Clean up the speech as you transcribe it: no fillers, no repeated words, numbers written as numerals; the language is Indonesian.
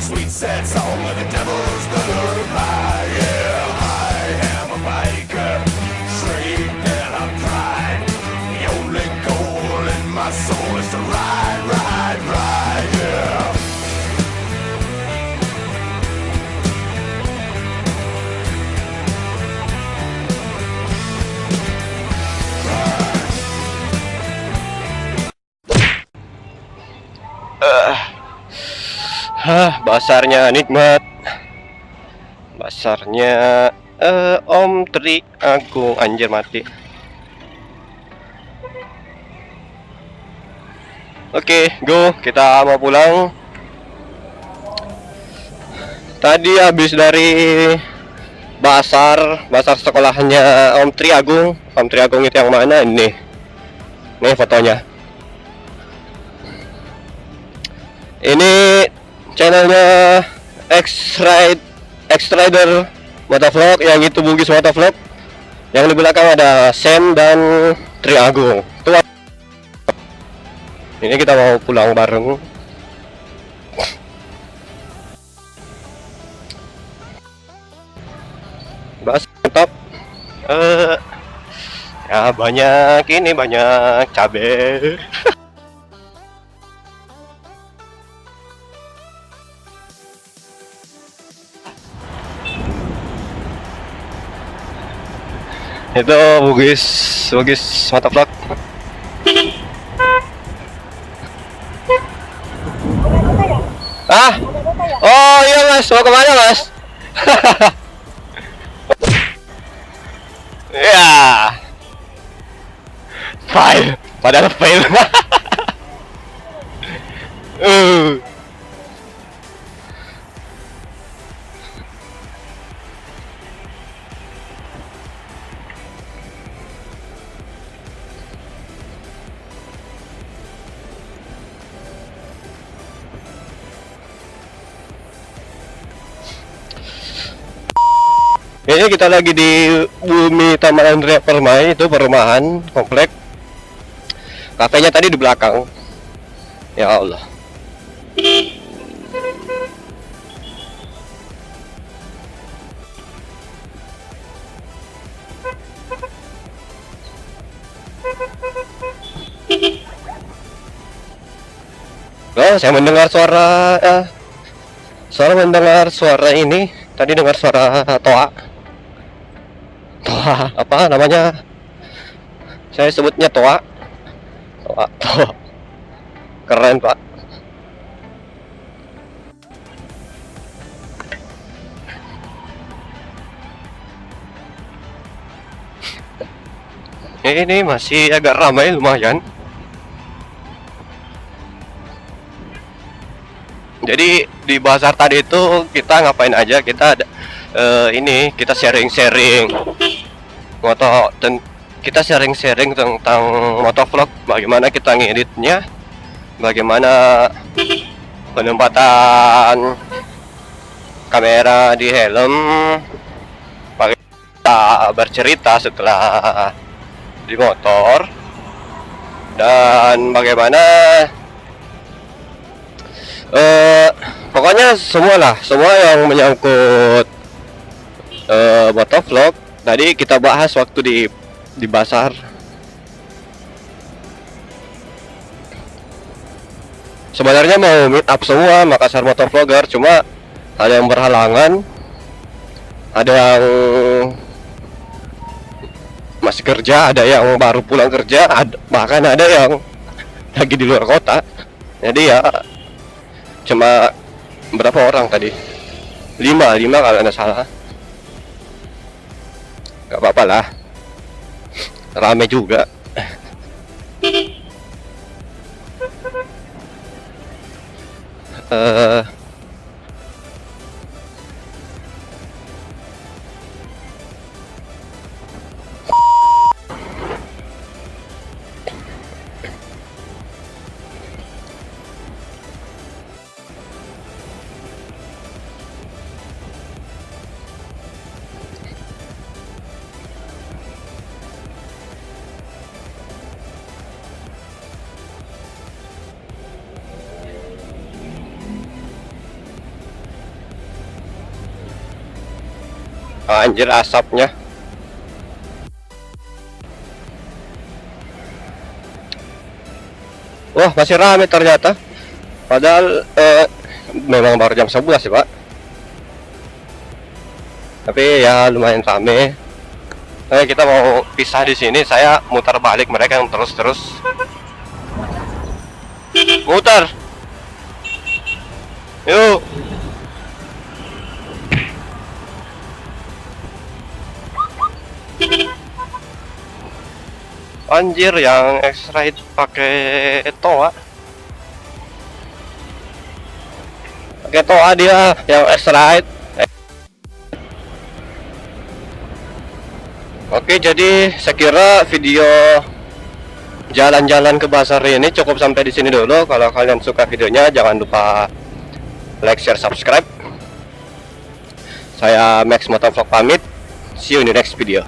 sweet sad song of the devil's lullaby. Yeah, I am a biker, straight and I'm pride. The only goal in my soul is to ride, ride, ride. Yeah. Basarnya nikmat. Basarnya Om Tri Agung, anjir mati. Oke, go, kita mau pulang. Tadi habis dari basar sekolahnya Om Tri Agung. Om Tri Agung itu yang mana ini? Nih fotonya. Ini channelnya X-Rider Motovlog, yang itu Bugis Motovlog. Yang di belakang ada Sam dan Tri Agung. Tuh. Ini kita mau pulang bareng. Bas mantap. Ya banyak ini, banyak cabai. Itu Bugis Motovlog. Ah, oh iya mas, mau kemana mas? Ya, fail, padahal fail. Kayaknya kita lagi di Bumi Taman Andrea Permai, itu perumahan komplek. Kafenya tadi di belakang. Ya Allah. Oh, saya mendengar suara ini. Tadi dengar suara toa apa namanya, saya sebutnya toa keren pak. Ini masih agak ramai lumayan. Jadi di bazar tadi itu kita ngapain aja, kita ada ini kita sharing-sharing kita sharing-sharing tentang motovlog, bagaimana kita ngeditnya, bagaimana penempatan kamera di helm, kita bercerita setelah di motor, dan bagaimana pokoknya semua yang menyangkut motovlog tadi kita bahas waktu di basar. Sebenarnya mau meet up semua Makassar Motovlogger, cuma ada yang berhalangan, ada yang masih kerja, ada yang baru pulang kerja, bahkan ada yang lagi di luar kota. Jadi ya cuma berapa orang tadi? 5 kalau nggak salah. Gak apa-apa lah, rame juga. Anjir asapnya. Wah, masih rame ternyata. Padahal memang baru jam 11 sih, Pak. Tapi ya lumayan rame. Oke, kita mau pisah di sini. Saya mutar balik, mereka yang terus-terus. Mutar. Yuk. Anjir, yang X-Ride pakai toa. Pakai toa dia yang X-Ride. Oke, jadi saya kira video jalan-jalan ke pasar ini cukup sampai di sini dulu. Kalau kalian suka videonya, jangan lupa like, share, subscribe. Saya Max Motovlog pamit. See you in the next video.